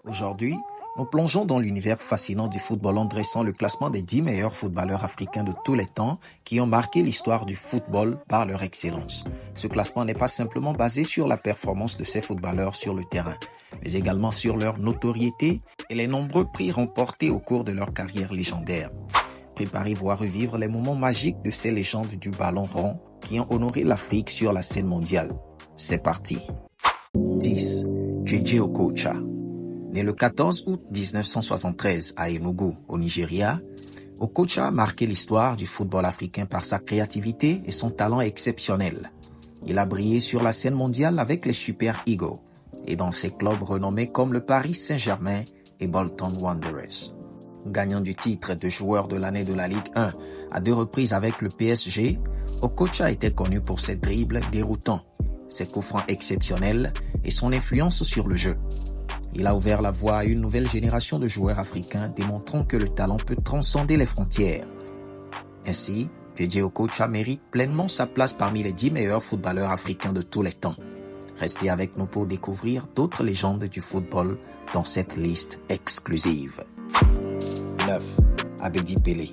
Aujourd'hui, nous plongeons dans l'univers fascinant du football en dressant le classement des 10 meilleurs footballeurs africains de tous les temps qui ont marqué l'histoire du football par leur excellence. Ce classement n'est pas simplement basé sur la performance de ces footballeurs sur le terrain, mais également sur leur notoriété et les nombreux prix remportés au cours de leur carrière légendaire. Préparez-vous à revivre les moments magiques de ces légendes du ballon rond qui ont honoré l'Afrique sur la scène mondiale. C'est parti. 10. JJ Okocha. Né le 14 août 1973 à Enugu, au Nigeria, Okocha a marqué l'histoire du football africain par sa créativité et son talent exceptionnel. Il a brillé sur la scène mondiale avec les Super Eagles et dans ses clubs renommés comme le Paris Saint-Germain et Bolton Wanderers. Gagnant du titre de joueur de l'année de la Ligue 1 à 2 reprises avec le PSG, Okocha était connu pour ses dribbles déroutants, ses coups francs exceptionnels et son influence sur le jeu. Il a ouvert la voie à une nouvelle génération de joueurs africains démontrant que le talent peut transcender les frontières. Ainsi, JJ Okocha mérite pleinement sa place parmi les 10 meilleurs footballeurs africains de tous les temps. Restez avec nous pour découvrir d'autres légendes du football dans cette liste exclusive. 9. Abedi Pelé.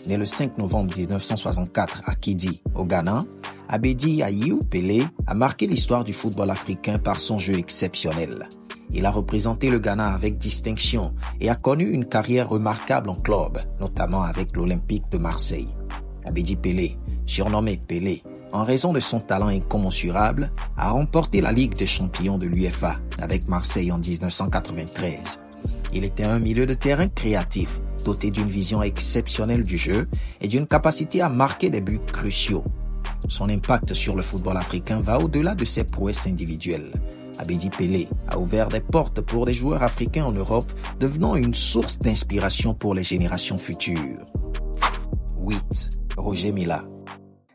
Né le 5 novembre 1964 à Kidi, au Ghana, Abedi Ayiu Pelé a marqué l'histoire du football africain par son jeu exceptionnel. Il a représenté le Ghana avec distinction et a connu une carrière remarquable en club, notamment avec l'Olympique de Marseille. Abedi Pelé, surnommé Pelé, en raison de son talent incommensurable, a remporté la Ligue des champions de l'UEFA avec Marseille en 1993. Il était un milieu de terrain créatif, doté d'une vision exceptionnelle du jeu et d'une capacité à marquer des buts cruciaux. Son impact sur le football africain va au-delà de ses prouesses individuelles. Abedi Pelé a ouvert des portes pour des joueurs africains en Europe, devenant une source d'inspiration pour les générations futures. 8. Roger Milla.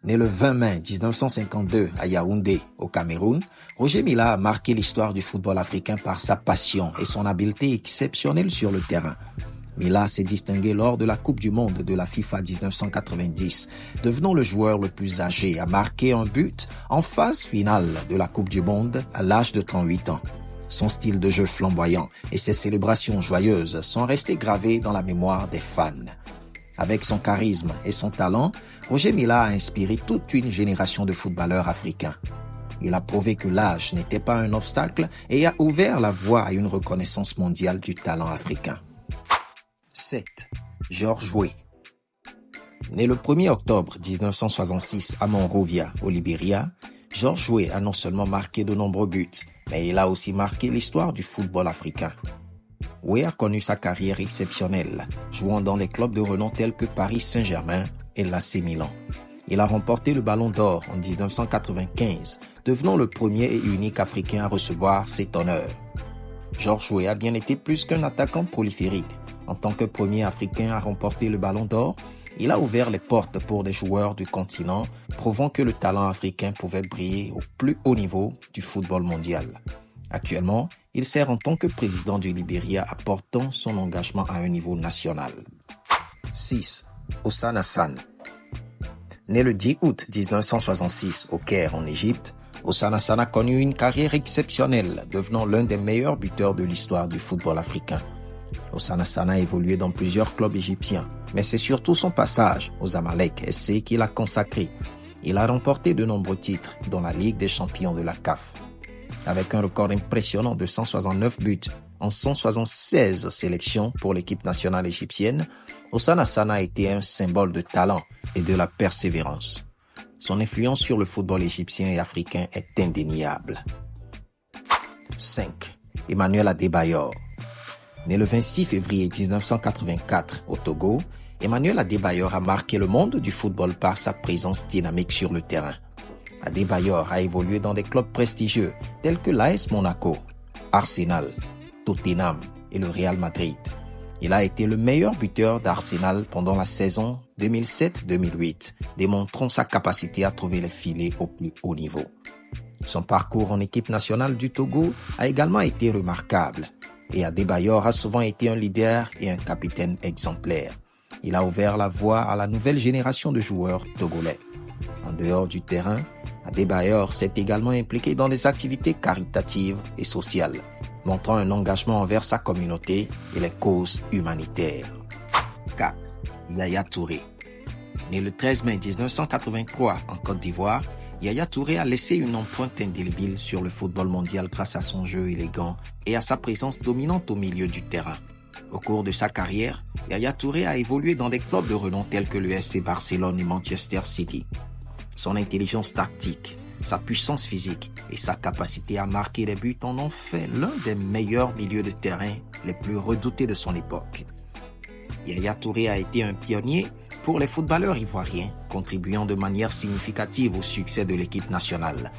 Né le 20 mai 1952 à Yaoundé, au Cameroun, Roger Milla a marqué l'histoire du football africain par sa passion et son habileté exceptionnelle sur le terrain. Milla s'est distingué lors de la Coupe du Monde de la FIFA 1990, devenant le joueur le plus âgé à marquer un but en phase finale de la Coupe du Monde à l'âge de 38 ans. Son style de jeu flamboyant et ses célébrations joyeuses sont restés gravés dans la mémoire des fans. Avec son charisme et son talent, Roger Milla a inspiré toute une génération de footballeurs africains. Il a prouvé que l'âge n'était pas un obstacle et a ouvert la voie à une reconnaissance mondiale du talent africain. 7. George Weah. Né le 1er octobre 1966 à Monrovia, au Libéria, George Weah a non seulement marqué de nombreux buts, mais il a aussi marqué l'histoire du football africain. Weah a connu sa carrière exceptionnelle, jouant dans des clubs de renom tels que Paris Saint-Germain et l'AC Milan. Il a remporté le Ballon d'Or en 1995, devenant le premier et unique Africain à recevoir cet honneur. George Weah a bien été plus qu'un attaquant prolifique. En tant que premier Africain à remporter le Ballon d'Or, il a ouvert les portes pour des joueurs du continent, prouvant que le talent africain pouvait briller au plus haut niveau du football mondial. Actuellement, il sert en tant que président du Libéria, apportant son engagement à un niveau national. 6. Oussana Sane. Né le 10 août 1966 au Caire, en Égypte, Oussana Sane a connu une carrière exceptionnelle, devenant l'un des meilleurs buteurs de l'histoire du football africain. Oussana Sane a évolué dans plusieurs clubs égyptiens, mais c'est surtout son passage aux Zamalek SC qui l'a consacré. Il a remporté de nombreux titres, dont la Ligue des champions de la CAF. Avec un record impressionnant de 169 buts en 176 sélections pour l'équipe nationale égyptienne, Oussana Sane a été un symbole de talent et de la persévérance. Son influence sur le football égyptien et africain est indéniable. 5. Emmanuel Adebayor. Né le 26 février 1984 au Togo, Emmanuel Adebayor a marqué le monde du football par sa présence dynamique sur le terrain. Adebayor a évolué dans des clubs prestigieux tels que l'AS Monaco, Arsenal, Tottenham et le Real Madrid. Il a été le meilleur buteur d'Arsenal pendant la saison 2007-2008, démontrant sa capacité à trouver les filets au plus haut niveau. Son parcours en équipe nationale du Togo a également été remarquable. Et Adebayor a souvent été un leader et un capitaine exemplaire. Il a ouvert la voie à la nouvelle génération de joueurs togolais. En dehors du terrain, Adebayor s'est également impliqué dans des activités caritatives et sociales. montrant un engagement envers sa communauté et les causes humanitaires. 4. Yaya Touré. Né le 13 mai 1983 en Côte d'Ivoire, Yaya Touré a laissé une empreinte indélébile sur le football mondial grâce à son jeu élégant et à sa présence dominante au milieu du terrain. Au cours de sa carrière, Yaya Touré a évolué dans des clubs de renom tels que le FC Barcelone et Manchester City. Son intelligence tactique, sa puissance physique et sa capacité à marquer des buts en ont fait l'un des meilleurs milieux de terrain les plus redoutés de son époque. Yaya Touré a été un pionnier pour les footballeurs ivoiriens, contribuant de manière significative au succès de l'équipe nationale.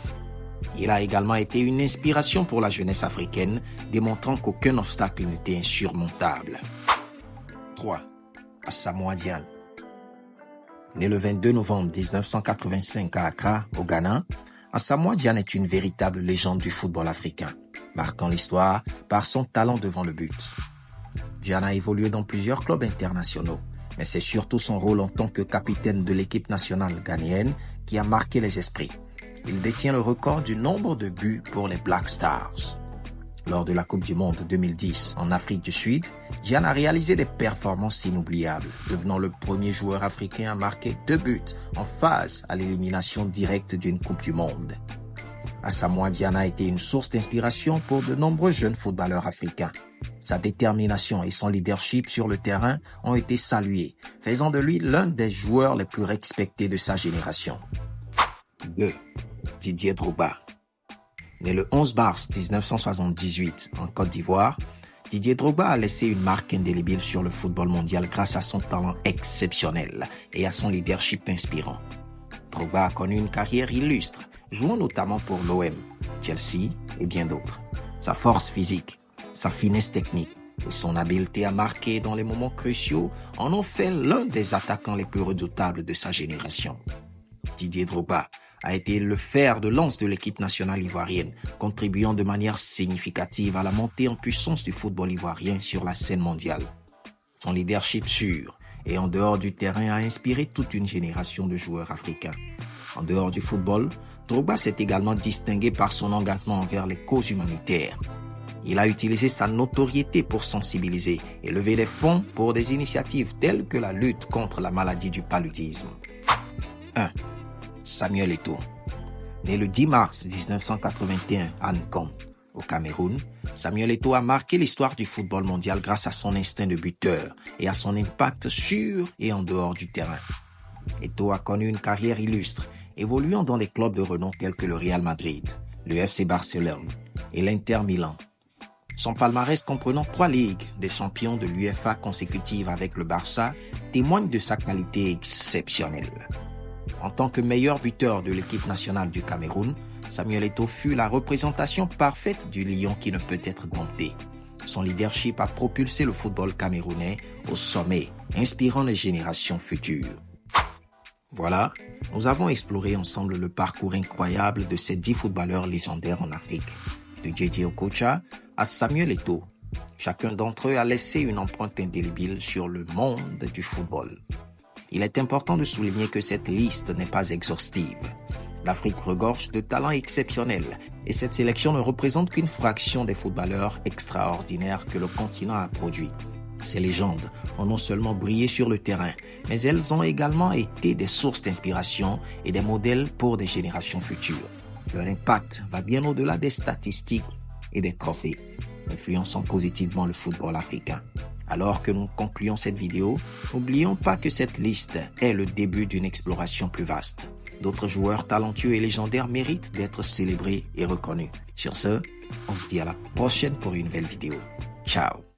Il a également été une inspiration pour la jeunesse africaine, démontrant qu'aucun obstacle n'était insurmontable. 3. Asamoah Gyan. Né le 22 novembre 1985 à Accra, au Ghana, Asamoah Gyan est une véritable légende du football africain, marquant l'histoire par son talent devant le but. Gyan a évolué dans plusieurs clubs internationaux, mais c'est surtout son rôle en tant que capitaine de l'équipe nationale ghanéenne qui a marqué les esprits. Il détient le record du nombre de buts pour les Black Stars. Lors de la Coupe du Monde 2010 en Afrique du Sud, Gyan a réalisé des performances inoubliables, devenant le premier joueur africain à marquer 2 buts en phase à l'élimination directe d'une Coupe du Monde. Asamoah Gyan a été une source d'inspiration pour de nombreux jeunes footballeurs africains. Sa détermination et son leadership sur le terrain ont été salués, faisant de lui l'un des joueurs les plus respectés de sa génération. 2. Didier Drogba. Né le 11 mars 1978 en Côte d'Ivoire, Didier Drogba a laissé une marque indélébile sur le football mondial grâce à son talent exceptionnel et à son leadership inspirant. Drogba a connu une carrière illustre, jouant notamment pour l'OM, Chelsea et bien d'autres. Sa force physique, sa finesse technique et son habileté à marquer dans les moments cruciaux en ont fait l'un des attaquants les plus redoutables de sa génération. Didier Drogba a été le fer de lance de l'équipe nationale ivoirienne, contribuant de manière significative à la montée en puissance du football ivoirien sur la scène mondiale. Son leadership sûr et en dehors du terrain a inspiré toute une génération de joueurs africains. En dehors du football, Drogba s'est également distingué par son engagement envers les causes humanitaires. Il a utilisé sa notoriété pour sensibiliser et lever des fonds pour des initiatives telles que la lutte contre la maladie du paludisme. 1. Samuel Eto'o. Né le 10 mars 1981 à Nkom, au Cameroun, Samuel Eto'o a marqué l'histoire du football mondial grâce à son instinct de buteur et à son impact sur et en dehors du terrain. Eto'o a connu une carrière illustre, évoluant dans des clubs de renom tels que le Real Madrid, le FC Barcelone et l'Inter Milan. Son palmarès comprenant 3 ligues des champions de l'UEFA consécutives avec le Barça témoigne de sa qualité exceptionnelle. En tant que meilleur buteur de l'équipe nationale du Cameroun, Samuel Eto'o fut la représentation parfaite du lion qui ne peut être dompté. Son leadership a propulsé le football camerounais au sommet, inspirant les générations futures. Voilà, nous avons exploré ensemble le parcours incroyable de ces 10 footballeurs légendaires en Afrique, de JJ Okocha à Samuel Eto'o. Chacun d'entre eux a laissé une empreinte indélébile sur le monde du football. Il est important de souligner que cette liste n'est pas exhaustive. L'Afrique regorge de talents exceptionnels et cette sélection ne représente qu'une fraction des footballeurs extraordinaires que le continent a produits. Ces légendes ont non seulement brillé sur le terrain, mais elles ont également été des sources d'inspiration et des modèles pour des générations futures. Leur impact va bien au-delà des statistiques et des trophées, influençant positivement le football africain. Alors que nous concluons cette vidéo, n'oublions pas que cette liste est le début d'une exploration plus vaste. D'autres joueurs talentueux et légendaires méritent d'être célébrés et reconnus. Sur ce, on se dit à la prochaine pour une nouvelle vidéo. Ciao!